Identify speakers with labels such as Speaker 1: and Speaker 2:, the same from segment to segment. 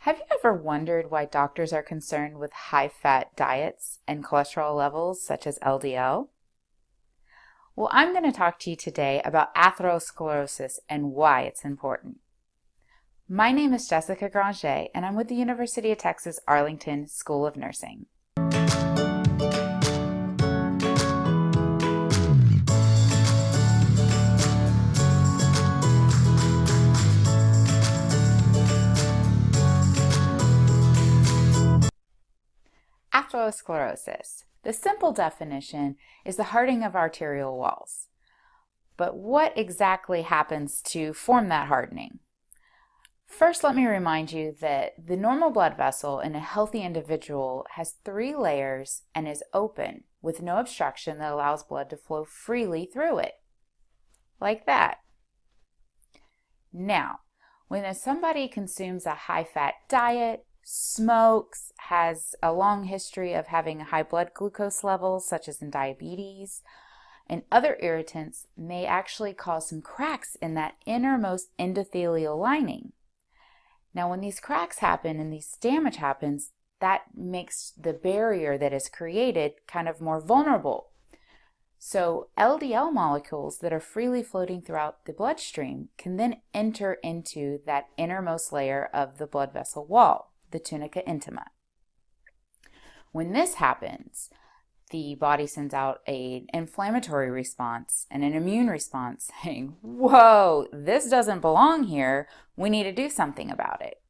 Speaker 1: Have you ever wondered why doctors are concerned with high-fat diets and cholesterol levels such as LDL? Well, I'm going to talk to you today about atherosclerosis and why it's important. My name is Jessica Granger, and I'm with the University of Texas Arlington School of Nursing. Atherosclerosis. The simple definition is the hardening of arterial walls. But what exactly happens to form that hardening? First, let me remind you that the normal blood vessel in a healthy individual has 3 layers and is open with no obstruction that allows blood to flow freely through it. Like that. Now, when somebody consumes a high-fat diet, smokes, has a long history of having high blood glucose levels, such as in diabetes, and other irritants may actually cause some cracks in that innermost endothelial lining. Now, when these cracks happen and this damage happens, that makes the barrier that is created kind of more vulnerable. So LDL molecules that are freely floating throughout the bloodstream can then enter into that innermost layer of the blood vessel wall, the tunica intima. When this happens, the body sends out an inflammatory response and an immune response saying, whoa, this doesn't belong here. We need to do something about it.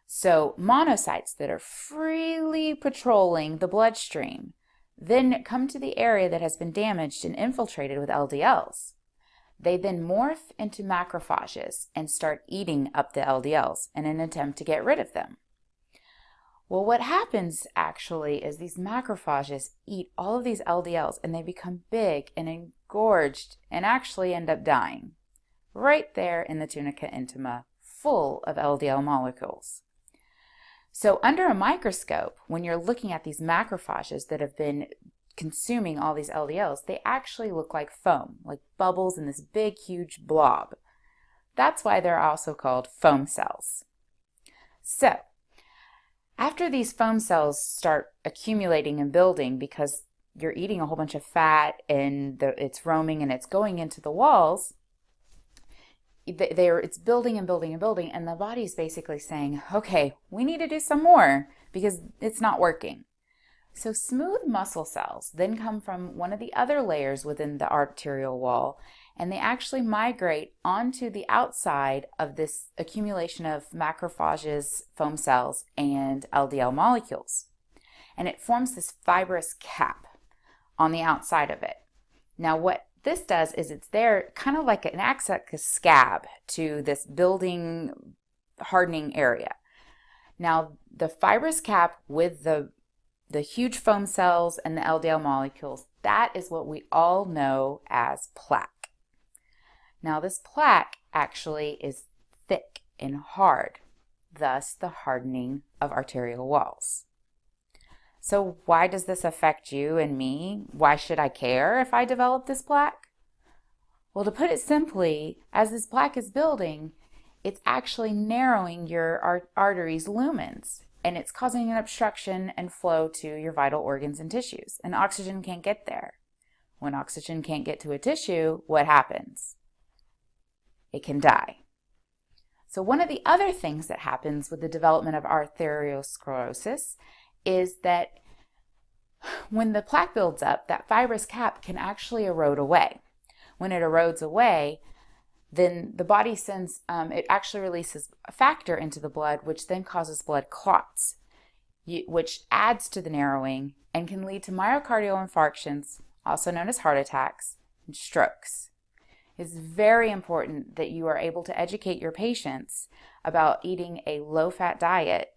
Speaker 1: So monocytes that are freely patrolling the bloodstream then come to the area that has been damaged and infiltrated with LDLs. They then morph into macrophages and start eating up the LDLs in an attempt to get rid of them. Well, what happens actually is these macrophages eat all of these LDLs and they become big and engorged and actually end up dying right there in the tunica intima, full of LDL molecules. So under a microscope, when you're looking at these macrophages that have been consuming all these LDLs, they actually look like foam, like bubbles in this big, huge blob. That's why they're also called foam cells. So, after these foam cells start accumulating and building because you're eating a whole bunch of fat and it's roaming and it's going into the walls, it's building and building and building, and the body's basically saying, okay, we need to do some more because it's not working. So smooth muscle cells then come from one of the other layers within the arterial wall, and they actually migrate onto the outside of this accumulation of macrophages, foam cells, and LDL molecules. And it forms this fibrous cap on the outside of it. Now what this does is it's there kind of like an acts like a scab to this building hardening area. Now the fibrous cap with the huge foam cells and the LDL molecules, that is what we all know as plaque. Now this plaque actually is thick and hard, thus the hardening of arterial walls. So why does this affect you and me? Why should I care if I develop this plaque? Well, to put it simply, as this plaque is building, it's actually narrowing your arteries' lumens, and it's causing an obstruction and flow to your vital organs and tissues, and oxygen can't get there. When oxygen can't get to a tissue, what happens? It can die. So one of the other things that happens with the development of arteriosclerosis is that when the plaque builds up, that fibrous cap can actually erode away. When it erodes away, then the body sends, it actually releases a factor into the blood, which then causes blood clots, which adds to the narrowing and can lead to myocardial infarctions, also known as heart attacks, and strokes. It's very important that you are able to educate your patients about eating a low-fat diet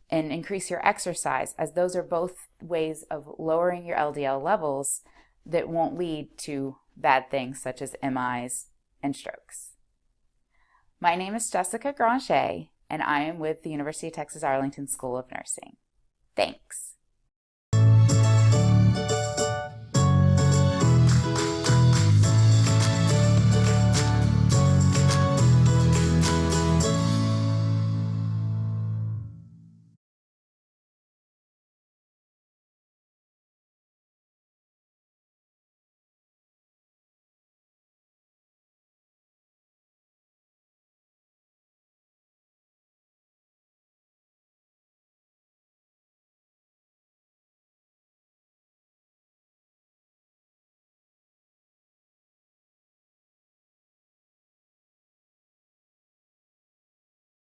Speaker 1: and increase your exercise, as those are both ways of lowering your LDL levels that won't lead to bad things such as MIs and strokes. My name is Jessica Granger, and I am with the University of Texas Arlington School of Nursing. Thanks.